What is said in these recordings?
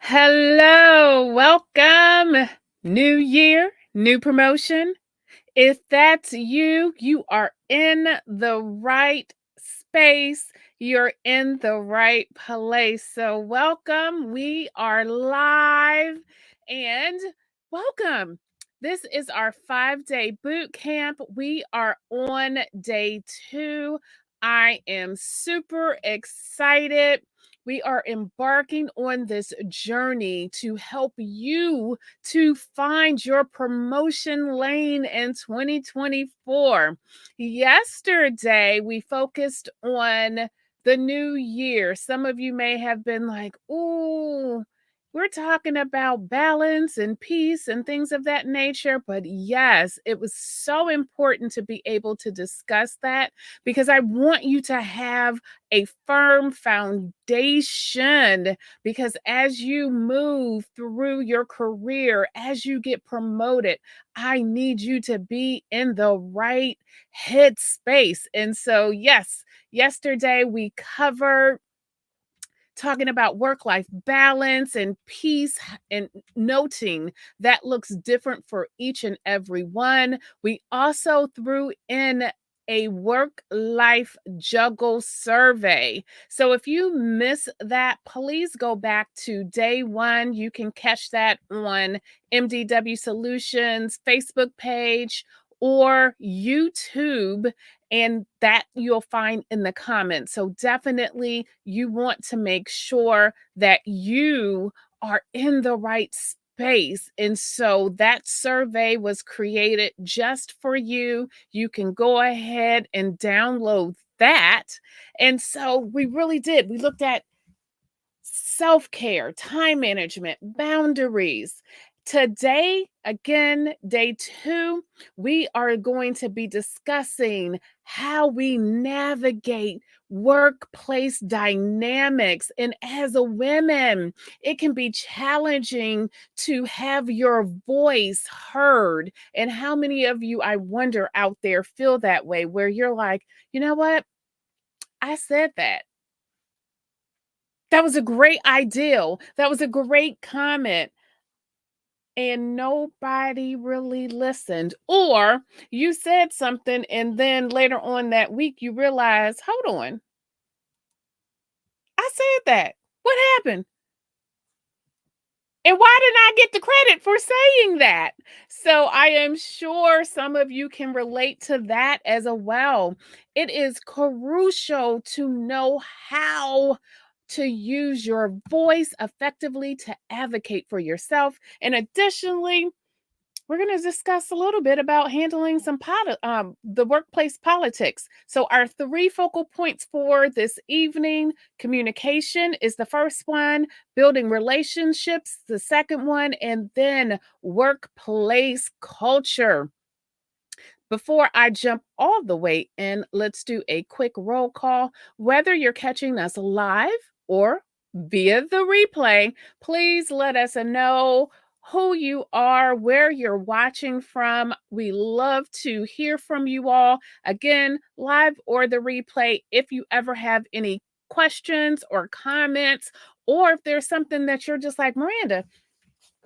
Hello, welcome. New year, new promotion. If that's you, you are in the right space. You're in the right place. So, welcome. We are live and welcome. This is our 5-day boot camp. We are on day 2. I am super excited. We are embarking on this journey to help you to find your promotion lane in 2024. Yesterday, we focused on the new year. Some of you may have been like, "Ooh, we're talking about balance and peace and things of that nature." But yes, it was so important to be able to discuss that because I want you to have a firm foundation, because as you move through your career, as you get promoted, I need you to be in the right headspace. And so, yes, yesterday we covered talking about work life balance and peace and noting that looks different for each and every one. We also threw in a work life juggle survey. So if you miss that, please go back to day 1. You can catch that on MDW Solutions Facebook page or YouTube, and that you'll find in the comments. So definitely you want to make sure that you are in the right space. And so that survey was created just for you. You can go ahead and download that. And so we really did. We looked at self-care, time management, boundaries. Today, again, day 2, we are going to be discussing how we navigate workplace dynamics. And as a woman, it can be challenging to have your voice heard. And how many of you, I wonder, out there feel that way, where you're like, you know what? I said that. That was a great ideal. That was a great comment. And nobody really listened. Or you said something, and then later on that week, you realize, hold on, I said that. What happened? And why didn't I get the credit for saying that? So I am sure some of you can relate to that as well. It is crucial to know how to use your voice effectively to advocate for yourself. And additionally, we're going to discuss a little bit about handling the workplace politics. So, our 3 focal points for this evening: communication is the first one, building relationships, the second one, and then workplace culture. Before I jump all the way in, let's do a quick roll call. Whether you're catching us live or via the replay, please let us know who you are, where you're watching from. We love to hear from you all. Again, live or the replay, if you ever have any questions or comments, or if there's something that you're just like, Miranda,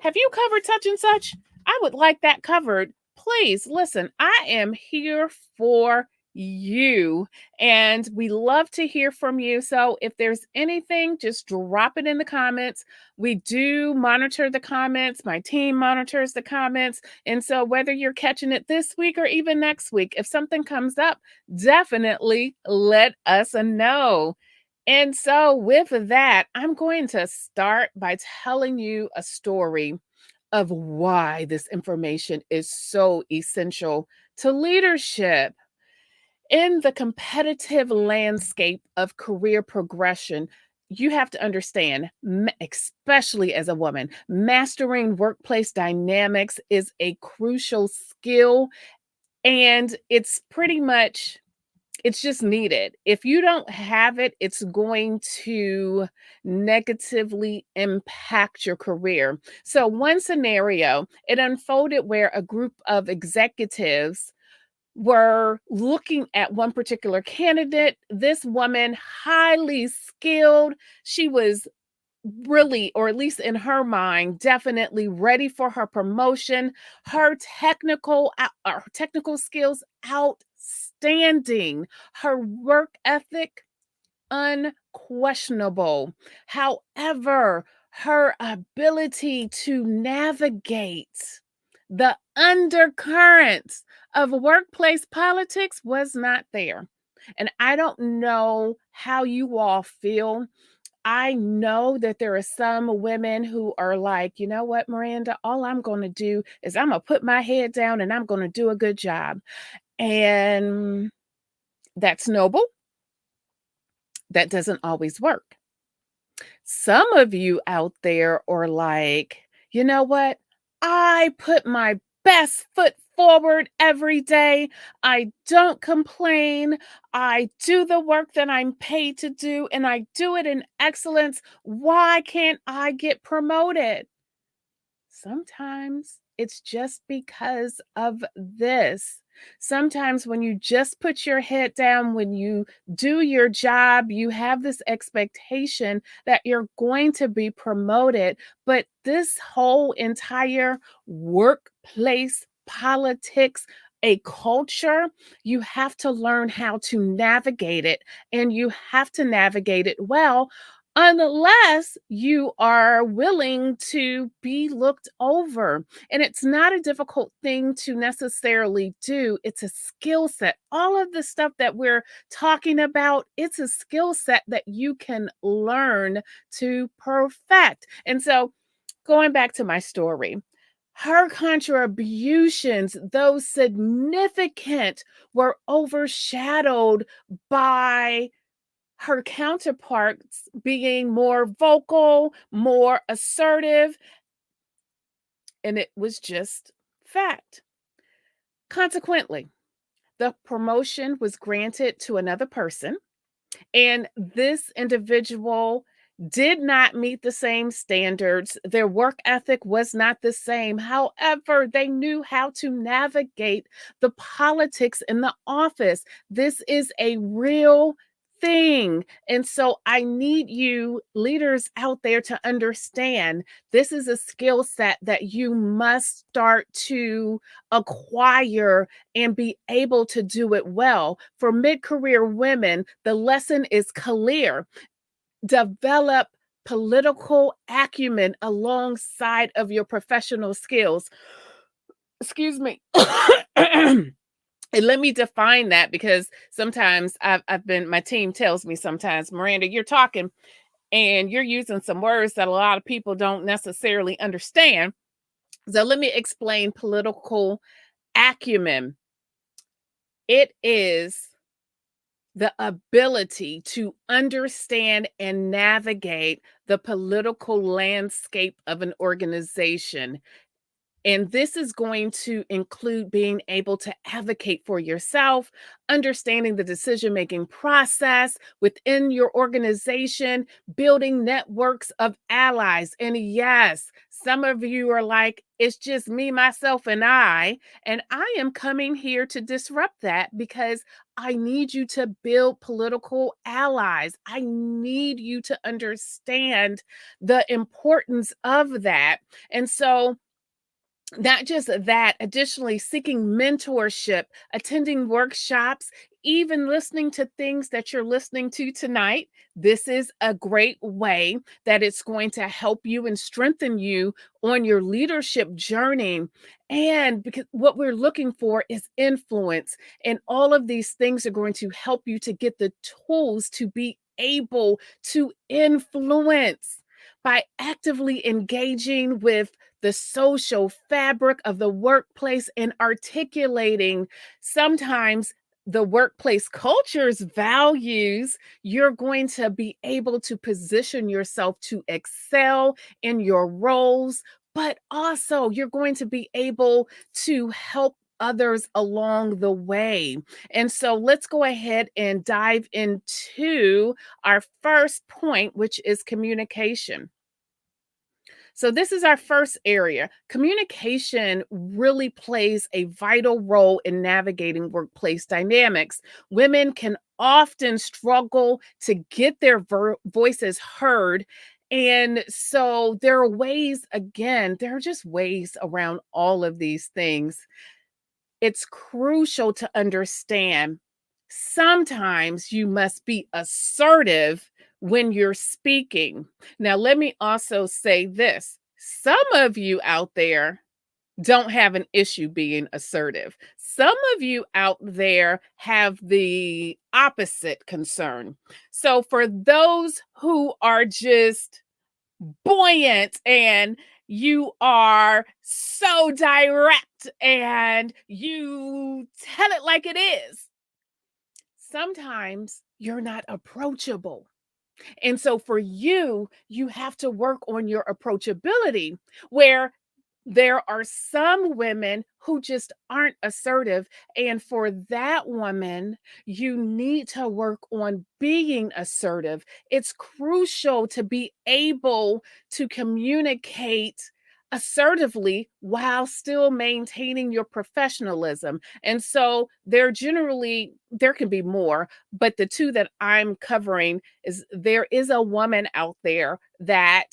have you covered such and such? I would like that covered. Please listen, I am here for you, and we love to hear from you. So if there's anything, just drop it in the comments. We do monitor the comments. My team monitors the comments. And so whether you're catching it this week or even next week, if something comes up, definitely let us know. And so, with that, I'm going to start by telling you a story of why this information is so essential to leadership. In the competitive landscape of career progression, you have to understand, especially as a woman, mastering workplace dynamics is a crucial skill, and it's just needed. If you don't have it, it's going to negatively impact your career. So, one scenario, it unfolded where a group of executives were looking at one particular candidate. This woman, highly skilled, she was really, or at least in her mind, definitely ready for her promotion. Her technical skills outstanding. Her work ethic unquestionable. However, her ability to navigate the undercurrents of workplace politics was not there. And I don't know how you all feel. I know that there are some women who are like, you know what, Miranda, all I'm going to do is I'm going to put my head down and I'm going to do a good job. And that's noble. That doesn't always work. Some of you out there are like, you know what? I put my best foot forward every day. I don't complain. I do the work that I'm paid to do and I do it in excellence. Why can't I get promoted? Sometimes it's just because of this. Sometimes when you just put your head down, when you do your job, you have this expectation that you're going to be promoted. But this whole entire workplace politics, a culture, you have to learn how to navigate it, and you have to navigate it well, unless you are willing to be looked over. And it's not a difficult thing to necessarily do, it's a skill set. All of the stuff that we're talking about, it's a skill set that you can learn to perfect. And so, going back to my story, her contributions, though significant, were overshadowed by her counterparts being more vocal, more assertive, and it was just fact. Consequently, the promotion was granted to another person, and this individual did not meet the same standards. Their work ethic was not the same. However, they knew how to navigate the politics in the office. This is a real thing. And so I need you leaders out there to understand this is a skill set that you must start to acquire and be able to do it well. For mid career women, the lesson is clear. Develop political acumen alongside of your professional skills. Excuse me. And let me define that, because sometimes I've been, my team tells me sometimes, Miranda, you're talking and you're using some words that a lot of people don't necessarily understand. So let me explain political acumen. It is the ability to understand and navigate the political landscape of an organization. And this is going to include being able to advocate for yourself, understanding the decision making process within your organization, building networks of allies. And yes, some of you are like, it's just me, myself, and I. And I am coming here to disrupt that because I need you to build political allies. I need you to understand the importance of that. And so, not just that, additionally, seeking mentorship, attending workshops, even listening to things that you're listening to tonight. This is a great way that it's going to help you and strengthen you on your leadership journey. And because what we're looking for is influence, and all of these things are going to help you to get the tools to be able to influence by actively engaging with the social fabric of the workplace and articulating sometimes the workplace culture's values. You're going to be able to position yourself to excel in your roles, but also you're going to be able to help others along the way. And so let's go ahead and dive into our first point, which is communication. So, this is our first area. Communication really plays a vital role in navigating workplace dynamics. Women can often struggle to get their voices heard, And so there are ways, again, there are just ways around all of these things. It's crucial to understand sometimes you must be assertive when you're speaking. Now, let me also say this: some of you out there don't have an issue being assertive. Some of you out there have the opposite concern. So, for those who are just buoyant and you are so direct and you tell it like it is, sometimes you're not approachable. And so for you, you have to work on your approachability, where there are some women who just aren't assertive. And for that woman, you need to work on being assertive. It's crucial to be able to communicate assertively while still maintaining your professionalism. And so there can be more, but the two that I'm covering is there is a woman out there that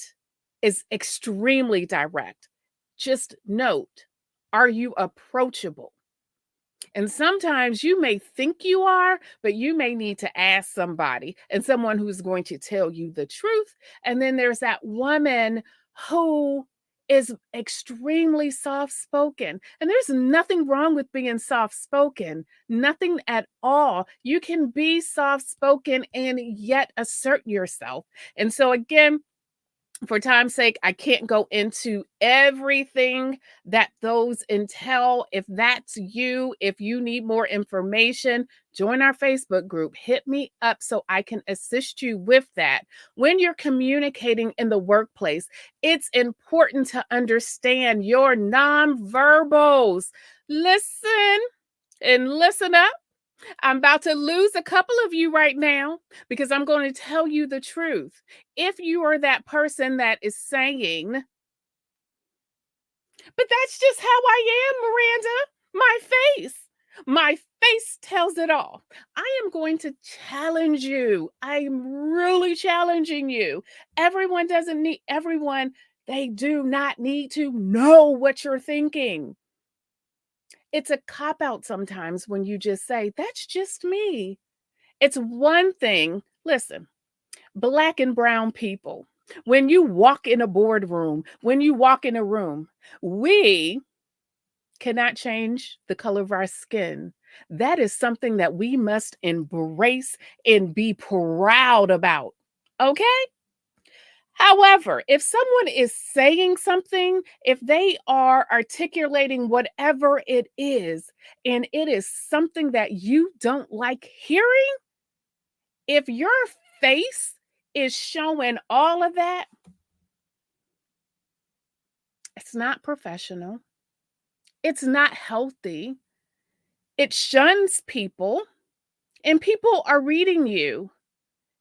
is extremely direct. Just note, are you approachable? And sometimes you may think you are, but you may need to ask somebody and someone who's going to tell you the truth. And then there's that woman who is extremely soft spoken. And there's nothing wrong with being soft spoken, nothing at all. You can be soft spoken and yet assert yourself. And so, again, for time's sake, I can't go into everything that those entail. If that's you, if you need more information, join our Facebook group. Hit me up so I can assist you with that. When you're communicating in the workplace, it's important to understand your nonverbals. Listen and listen up. I'm about to lose a couple of you right now because I'm going to tell you the truth. If you are that person that is saying, but that's just how I am, Miranda, my face tells it all. I am going to challenge you. I'm really challenging you. Everyone, they do not need to know what you're thinking. It's a cop out sometimes when you just say, that's just me. It's one thing, listen, black and brown people, when you walk in a boardroom, when you walk in a room, we cannot change the color of our skin. That is something that we must embrace and be proud about. Okay? However, if someone is saying something, if they are articulating whatever it is, and it is something that you don't like hearing, if your face is showing all of that, it's not professional. It's not healthy. It shuns people, and people are reading you,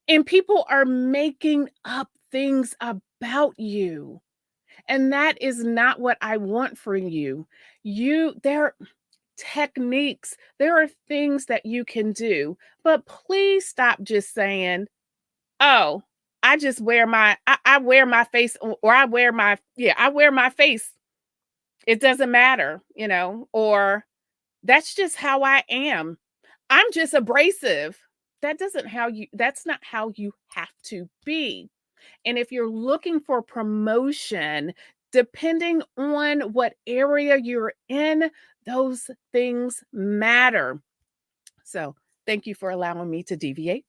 and people are making up things about you. And that is not what I want for you. There are techniques, there are things that you can do, but please stop just saying, oh, I just wear I wear my face, or I wear my face. It doesn't matter, or that's just how I am. I'm just abrasive. That's not how you have to be. And if you're looking for promotion, depending on what area you're in, those things matter. So, thank you for allowing me to deviate.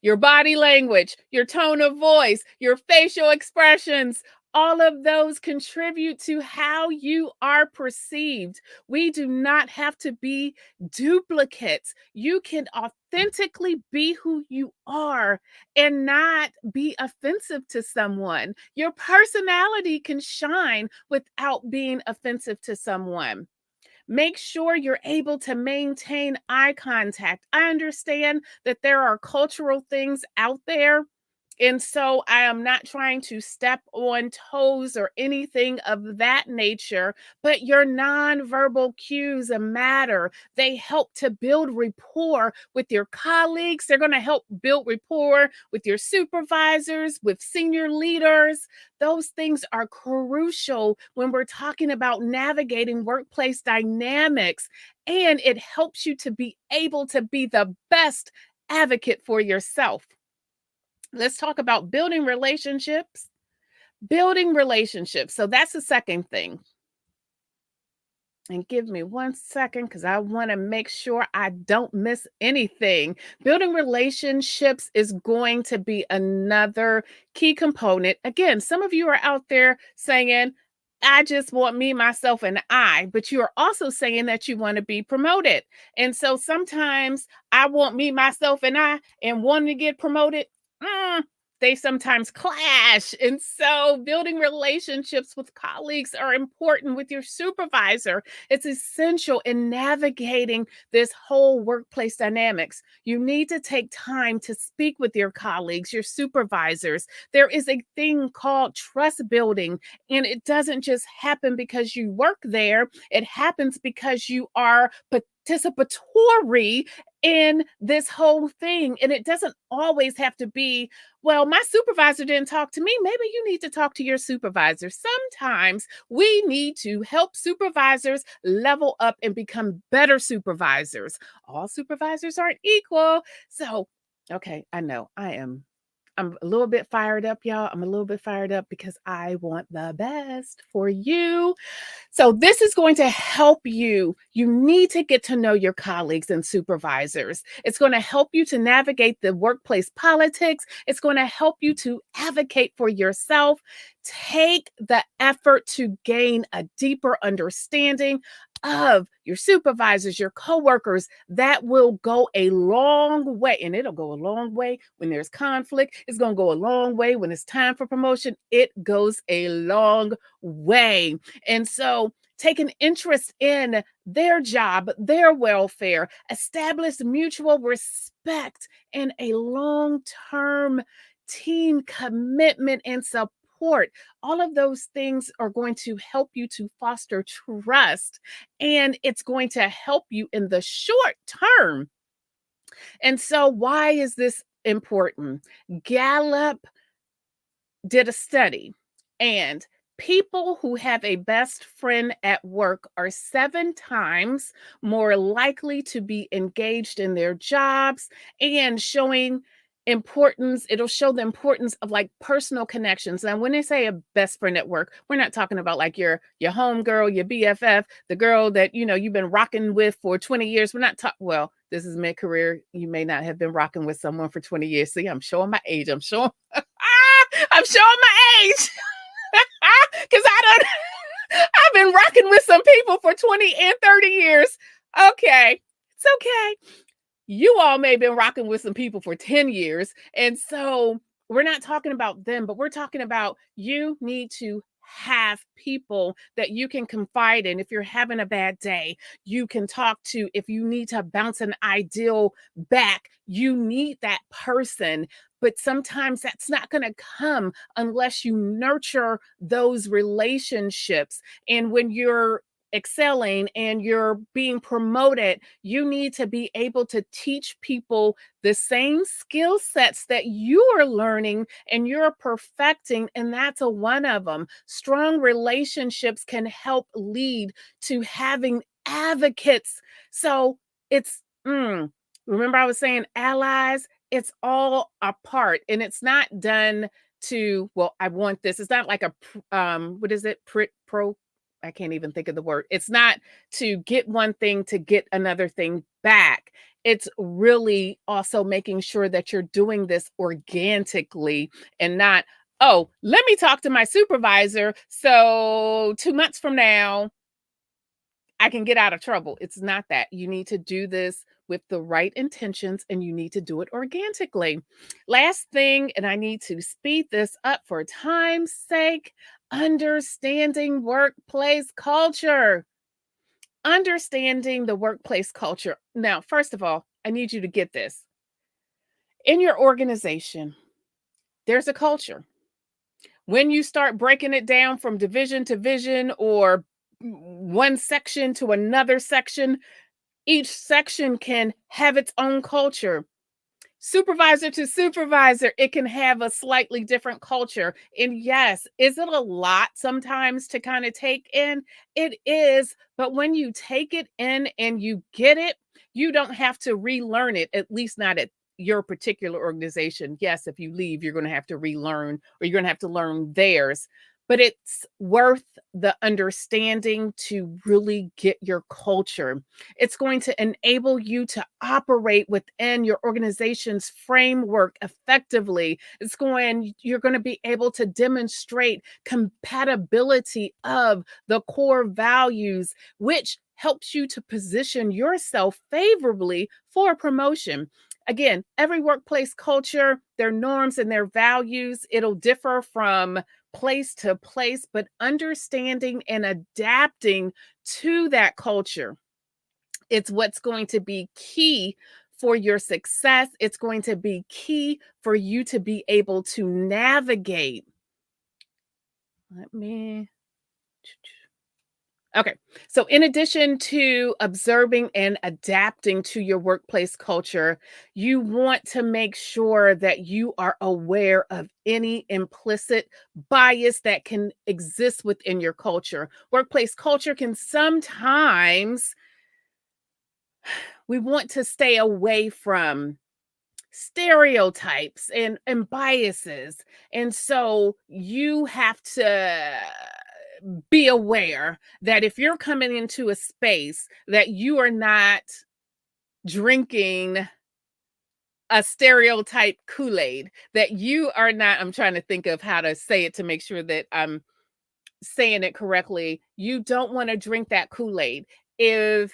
Your body language, your tone of voice, your facial expressions, all of those contribute to how you are perceived. We do not have to be duplicates. You can authentically be who you are and not be offensive to someone. Your personality can shine without being offensive to someone. Make sure you're able to maintain eye contact. I understand that there are cultural things out there And so I am not trying to step on toes or anything of that nature, but your nonverbal cues matter. They help to build rapport with your colleagues. They're going to help build rapport with your supervisors, with senior leaders. Those things are crucial when we're talking about navigating workplace dynamics. And it helps you to be able to be the best advocate for yourself. Let's talk about building relationships. Building relationships. So that's the second thing. And give me 1 second because I want to make sure I don't miss anything. Building relationships is going to be another key component. Again, some of you are out there saying, I just want me, myself, and I, but you are also saying that you want to be promoted. And so sometimes I want me, myself, and I, and wanting to get promoted. mm, they sometimes clash. And so building relationships with colleagues are important with your supervisor. It's essential in navigating this whole workplace dynamics. You need to take time to speak with your colleagues, your supervisors. There is a thing called trust building, and it doesn't just happen because you work there, it happens because you are participatory in this whole thing. And it doesn't always have to be, well, my supervisor didn't talk to me. Maybe you need to talk to your supervisor. Sometimes we need to help supervisors level up and become better supervisors. All supervisors aren't equal. So, okay, I know I'm a little bit fired up, y'all. I'm a little bit fired up because I want the best for you. So, this is going to help you. You need to get to know your colleagues and supervisors. It's going to help you to navigate the workplace politics. It's going to help you to advocate for yourself. Take the effort to gain a deeper understanding of your supervisors, your coworkers. That will go a long way. And it'll go a long way when there's conflict. It's going to go a long way when it's time for promotion. It goes a long way. And so take an interest in their job, their welfare, establish mutual respect, and a long term team commitment and support. All of those things are going to help you to foster trust, and it's going to help you in the short term. And so, why is this important? Gallup did a study, and people who have a best friend at work are 7 times more likely to be engaged in their jobs, and showing importance, it'll show the importance of like personal connections. Now when they say a best friend at work, we're not talking about like your home girl, your BFF, the girl that you've been rocking with for 20 years. We're not talking, well, this is mid-career, you may not have been rocking with someone for 20 years. See, I'm showing my age. I'm showing my age because I don't. I've been rocking with some people for 20 and 30 years. Okay, it's okay. You all may have been rocking with some people for 10 years. And so we're not talking about them, but we're talking about you need to have people that you can confide in. If you're having a bad day, you can talk to. If you need to bounce an ideal back, you need that person. But sometimes that's not going to come unless you nurture those relationships. And when you're excelling and you're being promoted, you need to be able to teach people the same skill sets that you are learning and you're perfecting. And that's a one of them. Strong relationships can help lead to having advocates. So it's, remember I was saying allies, it's all a part, and it's not done to, well, I want this. It's not like a, what is it? Pro, I can't even think of the word. It's not to get one thing to get another thing back. It's really also making sure that you're doing this organically and not, oh, let me talk to my supervisor. So 2 months from now, I can get out of trouble. It's not that. You need to do this with the right intentions and you need to do it organically. Last thing, and I need to speed this up for time's sake, understanding workplace culture. Understanding the workplace culture. Now, first of all, I need you to get this. In your organization, there's a culture. When you start breaking it down from division to vision or one section to another section, each section can have its own culture. Supervisor to supervisor, it can have a slightly different culture. And yes, is it a lot sometimes to kind of take in? It is. But when you take it in and you get it, you don't have to relearn it, at least not at your particular organization. Yes, if you leave, you're going to have to relearn or you're going to have to learn theirs. But it's worth the understanding to really get your culture. It's going to enable you to operate within your organization's framework effectively. You're going to be able to demonstrate compatibility of the core values, which helps you to position yourself favorably for a promotion. Again, every workplace culture, their norms and their values, it'll differ from place to place, but understanding and adapting to that culture, it's what's going to be key for your success. It's going to be key for you to be able to navigate. Let me. Okay. So, in addition to observing and adapting to your workplace culture, you want to make sure that you are aware of any implicit bias that can exist within your culture. Workplace culture can sometimes, we want to stay away from stereotypes and biases. And so you have to be aware that if you're coming into a space that you are not drinking a stereotype Kool-Aid, that you are not, I'm trying to think of how to say it to make sure that I'm saying it correctly. You don't want to drink that Kool-Aid. If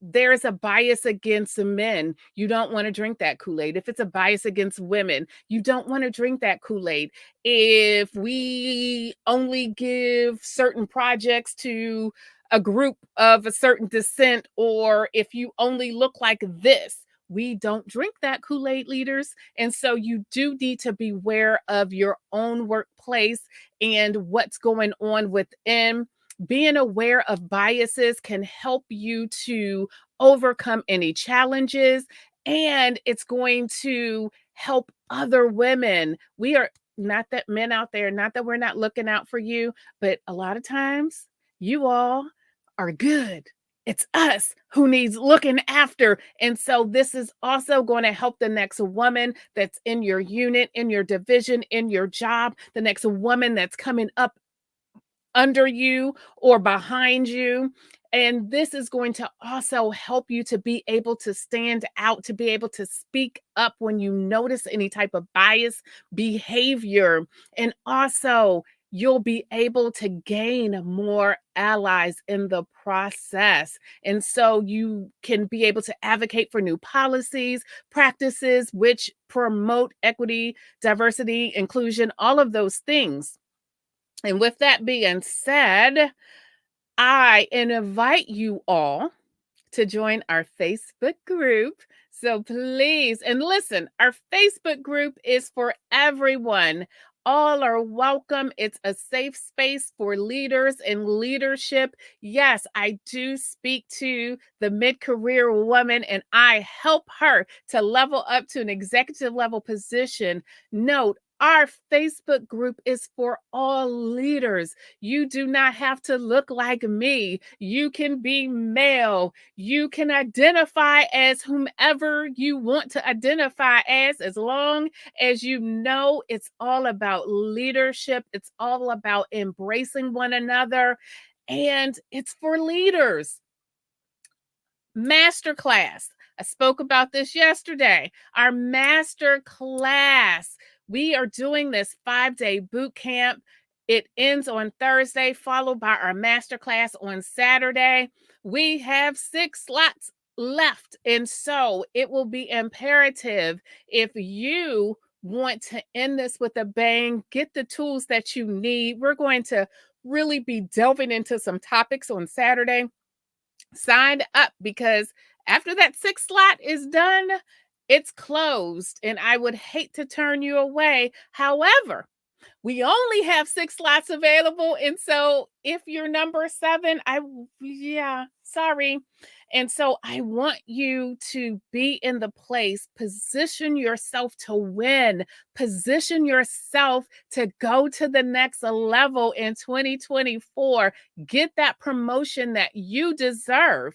there's a bias against men, you don't want to drink that Kool-Aid. If it's a bias against women, you don't want to drink that Kool-Aid. If we only give certain projects to a group of a certain descent, or if you only look like this, we don't drink that Kool-Aid, leaders. And so you do need to beware of your own workplace and what's going on within. Being aware of biases can help you to overcome any challenges, and it's going to help other women. We are not that men out there, not that we're not looking out for you, but a lot of times you all are good. It's us who needs looking after. And so this is also going to help the next woman that's in your unit, in your division, in your job, the next woman that's coming up under you or behind you. And this is going to also help you to be able to stand out, to be able to speak up when you notice any type of bias behavior. And also, you'll be able to gain more allies in the process. And so you can be able to advocate for new policies, practices which promote equity, diversity, inclusion, all of those things. And with that being said, I invite you all to join our Facebook group. So please, and listen, our Facebook group is for everyone. All are welcome. It's a safe space for leaders and leadership. Yes, I do speak to the mid-career woman and I help her to level up to an executive level position. Note, our Facebook group is for all leaders. You do not have to look like me. You can be male. You can identify as whomever you want to identify as long as you know it's all about leadership. It's all about embracing one another, and it's for leaders. Masterclass. I spoke about this yesterday. Our master class. We are doing this 5-day boot camp. It ends on Thursday, followed by our masterclass on Saturday. We have 6 slots left. And so it will be imperative, if you want to end this with a bang, get the tools that you need. We're going to really be delving into some topics on Saturday. Sign up, because after that 6th slot is done, It's closed, and I would hate to turn you away. However, we only have 6 slots available, and so if you're number 7, yeah, sorry. And so I want you to be in the place, position yourself to win, position yourself to go to the next level in 2024, get that promotion that you deserve,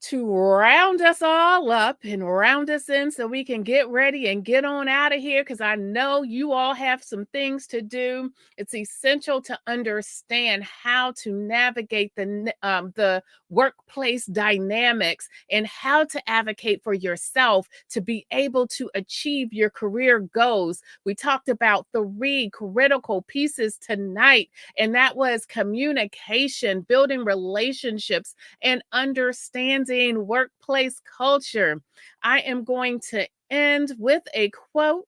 to round us all up and round us in so we can get ready and get on out of here, because I know you all have some things to do. It's essential to understand how to navigate the workplace dynamics and how to advocate for yourself to be able to achieve your career goals. We talked about 3 critical pieces tonight, and that was communication, building relationships, and understanding workplace culture. I am going to end with a quote.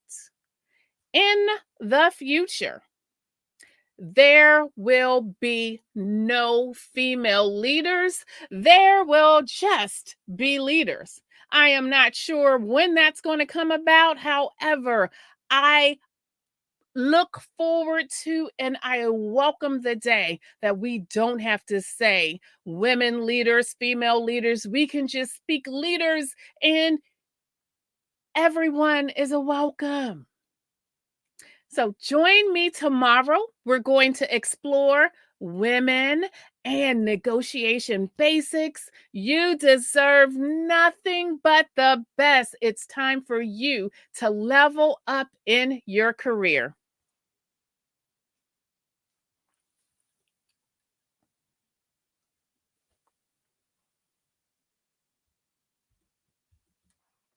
In the future, there will be no female leaders. There will just be leaders. I am not sure when that's going to come about. However, I look forward to and I welcome the day that we don't have to say women leaders, female leaders. We can just speak leaders, and everyone is a welcome. So join me tomorrow. We're going to explore women and negotiation basics. You deserve nothing but the best. It's time for you to level up in your career.